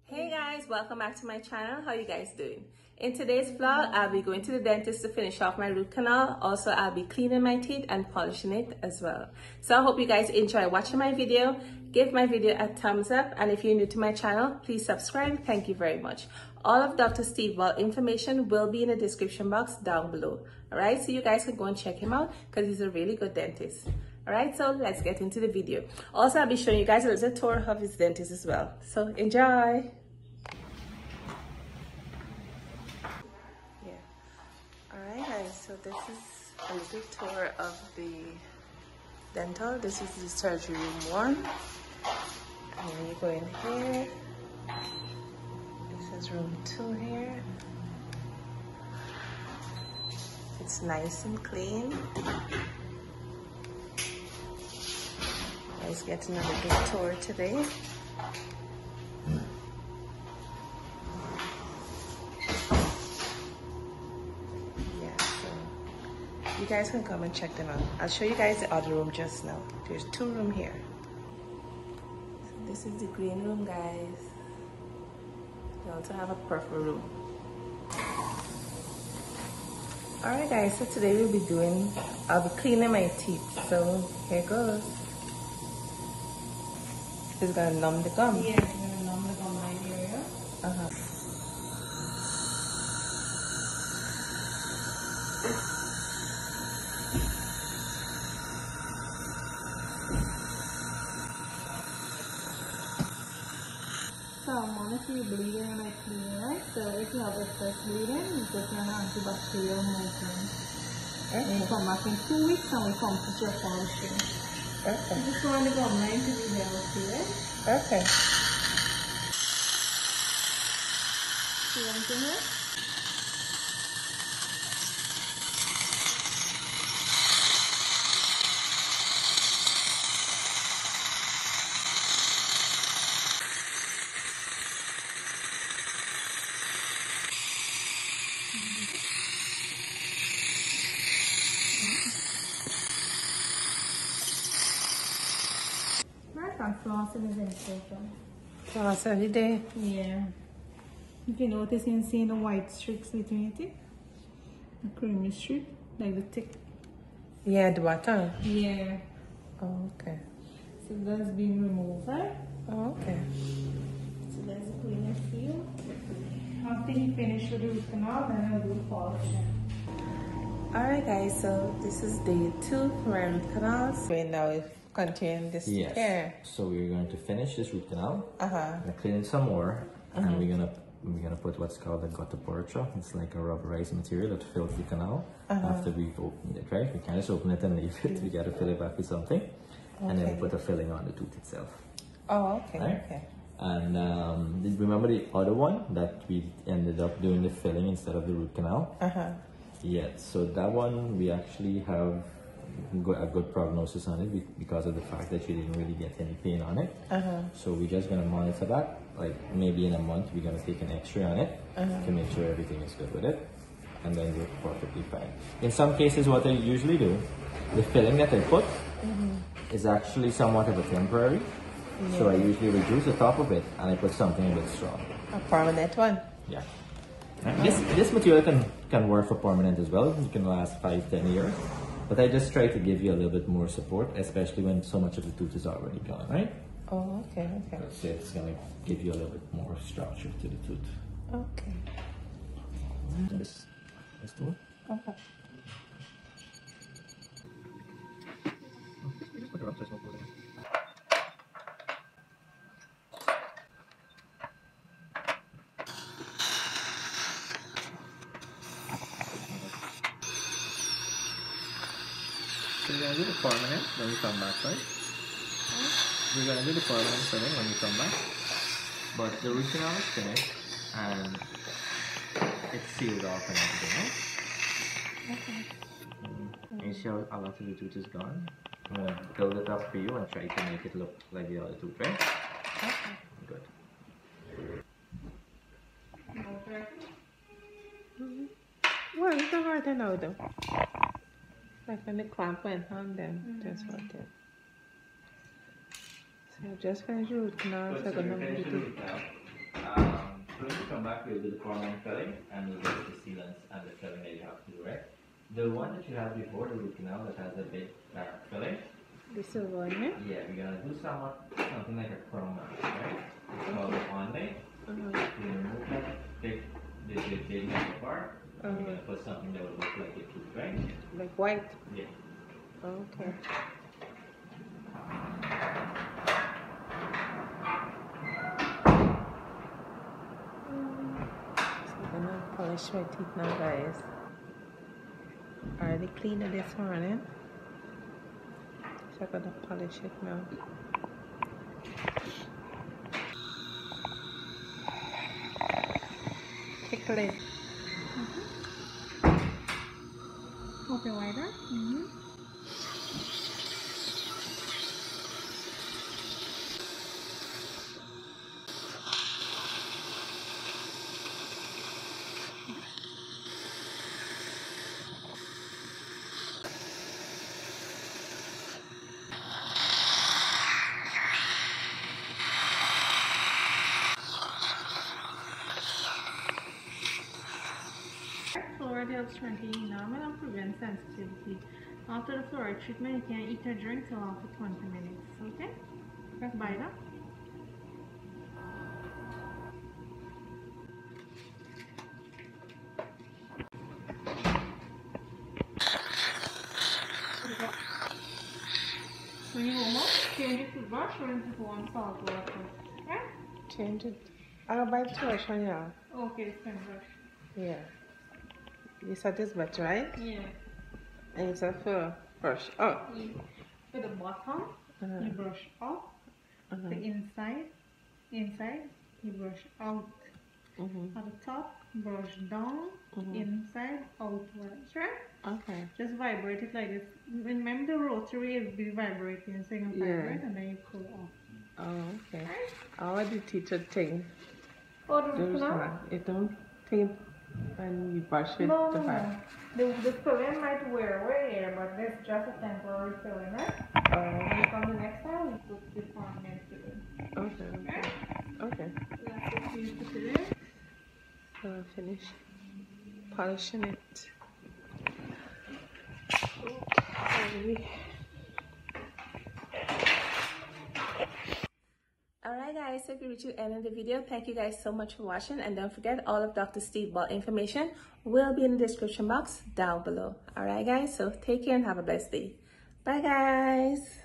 Hey guys, welcome back to my channel. How you guys doing? In today's vlog, I'll be going to the dentist to finish off my root canal. Also, I'll be cleaning my teeth and polishing it as well. So I hope you guys enjoy watching my video. Give my video a thumbs up, and if you're new to my channel, please subscribe. Thank you very much. All of Dr. Steve Baul information will be in the description box down below. Alright, so you guys can go and check him out because he's a really good dentist. Alright, so let's get into the video. Also, I'll be showing you guys a little tour of his dentist as well. So enjoy! Alright guys, so this is a little tour of the dental. This is the surgery room 1. And then you go in here. This is room 2 here. It's nice and clean. Guys, getting a little tour today. Yeah, so you guys can come and check them out. I'll show you guys the other room just now. There's 2 rooms here. So this is the green room, guys. They also have a purple room. Alright guys, so today I'll be cleaning my teeth. So here goes. It's gonna numb the gum. Yeah, it's gonna numb the gum line area. So I'm honestly bleeding and I clean, right? So if you have excess bleeding, you put an antibacterial medicine. Okay. And you come back in 2 weeks and we come to your polishing. Okay. Just go on the gum line to be healthy, right? Okay. See what I'm doing here? Flossing is important. Floss every day. Yeah. If you notice, you can see the white streaks between your teeth. The creamy streak, like the thick. Yeah, the bottom. Yeah. Oh, okay. So that's being removed, right? Oh, okay. So that's the cleaner feel. After you finish with the root canal, then I'll do the polishing. Alright guys, so this is day 2 for my root canals. We now continue this care. So we're going to finish this root canal. We're gonna clean it some more, and we're gonna put what's called a gutta percha. It's like a rubberized material that fills the canal after we've opened it, right? We can't just open it and leave it. We gotta fill it back with something, and then we put a filling on the tooth itself. Oh, okay. Right? Okay. And remember the other one that we ended up doing the filling instead of the root canal? Yeah. So that one we actually have a good prognosis on it because of the fact that you didn't really get any pain on it. So we're just gonna monitor that. Like maybe in a month we're gonna take an X-ray on it to make sure everything is good with it, and then we're perfectly fine. In some cases, what I usually do, the filling that I put is actually somewhat of a temporary. So I usually reduce the top of it and I put something a bit strong. A permanent one. Yeah. This material can work for permanent as well. It can last 5-10 years. But I just try to give you a little bit more support, especially when so much of the tooth is already gone, right? Oh, okay, okay. So it's gonna give you a little bit more structure to the tooth. Okay. Let's do it. Okay. So we're gonna do the permanent when we come back, right? We're gonna do the permanent filling when we come back. But the root canal is finished and it's sealed off and everything, right? Okay. You see how a lot of the tooth is gone? I'm gonna build it up for you and try to make it look like the other tooth, right? Okay. Good. Well, it's not hard to know though. Like when the clamp went on, then just what it. So just finished the root canal, so I'm gonna do When you come back, we'll do the formalin filling and we'll get the sealants and the filling that you have to do, right? The one that you had before, the root canal that has a big filling. This is one, yeah? Yeah, we're gonna do something like a crown mask, right? It's called the onlay. You remove that big metal part. We're gonna put something that would look like a tooth, right? Like white? Yeah. Okay. I'm gonna polish my teeth now, guys. I already cleaned it this morning, so I'm gonna polish it now. Tickle it. Open wider. Fluoride helps strengthen enamel and prevent sensitivity. After the fluoride treatment, you can eat or drink till after 20 minutes. Okay? Press bite up. When you warm up, change it to brush or into warm salt water. Yeah? Change it. I'll bite brush on you. Okay, it's can brush. Yeah. You said this better, right? Yeah. And you said for brush up. For the bottom, you brush up. The inside, you brush out. At the top, brush down. Inside, outwards, right? Okay. Just vibrate it like this. Remember the rotary will be vibrating, so you can vibrate and then you pull off. Oh, okay. Right? I already teach a thing. Oh, it don't take when you brush it. No. The filling might wear away, but that's just a temporary filling, right? When you come the next time, we put the permanent filling. Okay. Okay. That's what you put it in. So I'll finish polishing it. Okay. Alright guys, so if you reach the end of the video, thank you guys so much for watching, and don't forget all of Dr. Steve Baul information will be in the description box down below. Alright guys, so take care and have a blessed day. Bye guys.